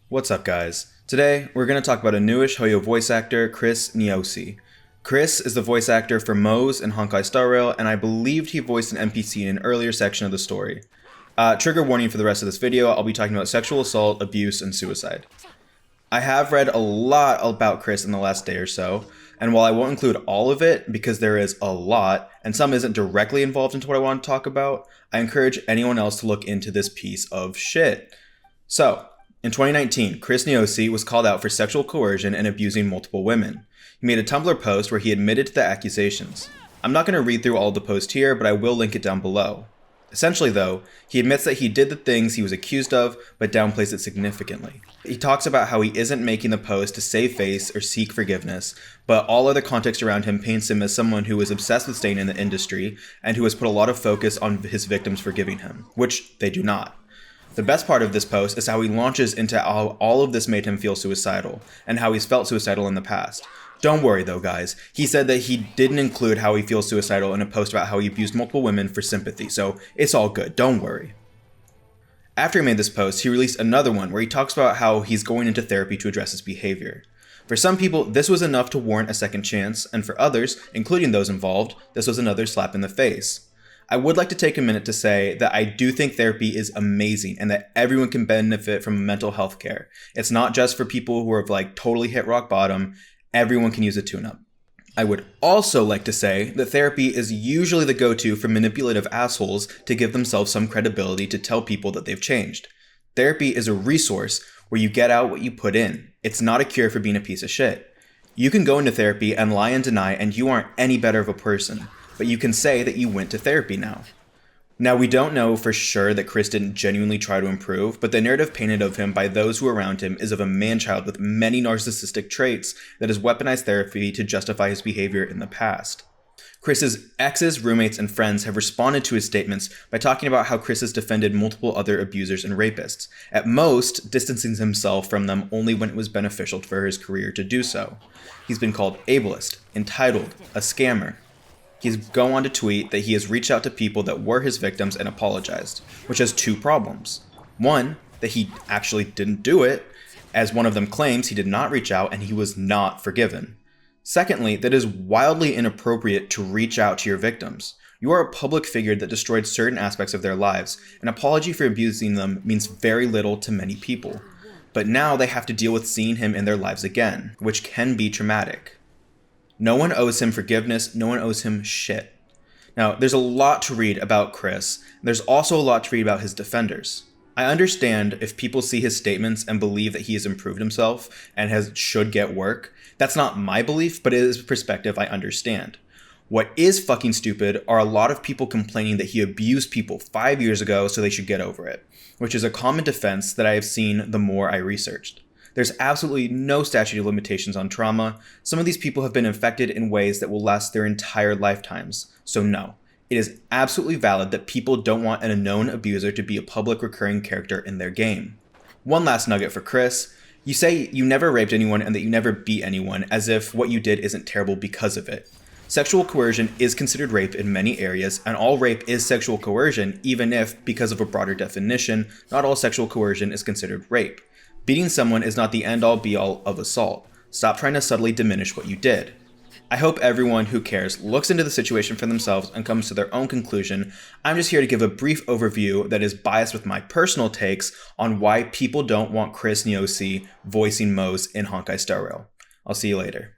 What's up, guys? Today, we're going to talk about a newish Hoyo voice actor, Chris Niosi. Chris is the voice actor for Mose in Honkai Star Rail, and I believed he voiced an NPC in an earlier section of the story. Trigger warning for the rest of this video, I'll be talking about sexual assault, abuse, and suicide. I have read a lot about Chris in the last day or so, and while I won't include all of it, because there is a lot, and some isn't directly involved into what I want to talk about, I encourage anyone else to look into this piece of shit. So, in 2019, Chris Niosi was called out for sexual coercion and abusing multiple women. He made a Tumblr post where he admitted to the accusations. I'm not going to read through all of the post here, but I will link it down below. Essentially, though, he admits that he did the things he was accused of, but downplays it significantly. He talks about how he isn't making the post to save face or seek forgiveness, but all other context around him paints him as someone who is obsessed with staying in the industry and who has put a lot of focus on his victims forgiving him, which they do not. The best part of this post is how he launches into how all of this made him feel suicidal, and how he's felt suicidal in the past. Don't worry though, guys. He said that he didn't include how he feels suicidal in a post about how he abused multiple women for sympathy, so it's all good, don't worry. After he made this post, he released another one where he talks about how he's going into therapy to address his behavior. For some people, this was enough to warrant a second chance, and for others, including those involved, this was another slap in the face. I would like to take a minute to say that I do think therapy is amazing and that everyone can benefit from mental health care. It's not just for people who have totally hit rock bottom. Everyone can use a tune-up. I would also like to say that therapy is usually the go-to for manipulative assholes to give themselves some credibility to tell people that they've changed. Therapy is a resource where you get out what you put in. It's not a cure for being a piece of shit. You can go into therapy and lie and deny and you aren't any better of a person. But you can say that you went to therapy now. Now, we don't know for sure that Chris didn't genuinely try to improve, but the narrative painted of him by those who are around him is of a man-child with many narcissistic traits that has weaponized therapy to justify his behavior in the past. Chris's exes, roommates, and friends have responded to his statements by talking about how Chris has defended multiple other abusers and rapists, at most distancing himself from them only when it was beneficial for his career to do so. He's been called ableist, entitled, a scammer. He's go on to tweet that he has reached out to people that were his victims and apologized, which has two problems. One, that he actually didn't do it, as one of them claims he did not reach out and he was not forgiven. Secondly, that it is wildly inappropriate to reach out to your victims. You are a public figure that destroyed certain aspects of their lives. An apology for abusing them means very little to many people. But now they have to deal with seeing him in their lives again, which can be traumatic. No one owes him forgiveness, no one owes him shit. Now, there's a lot to read about Chris. There's also a lot to read about his defenders. I understand if people see his statements and believe that he has improved himself and should get work. That's not my belief, but it is a perspective I understand. What is fucking stupid are a lot of people complaining that he abused people 5 years ago so they should get over it, which is a common defense that I have seen the more I researched. There's absolutely no statute of limitations on trauma. Some of these people have been infected in ways that will last their entire lifetimes. So no, it is absolutely valid that people don't want a known abuser to be a public recurring character in their game. One last nugget for Chris. You say you never raped anyone and that you never beat anyone, as if what you did isn't terrible because of it. Sexual coercion is considered rape in many areas, and all rape is sexual coercion, even if, because of a broader definition, not all sexual coercion is considered rape. Beating someone is not the end-all be-all of assault. Stop trying to subtly diminish what you did. I hope everyone who cares looks into the situation for themselves and comes to their own conclusion. I'm just here to give a brief overview that is biased with my personal takes on why people don't want Chris Niosi voicing Mose in Honkai Star Rail. I'll see you later.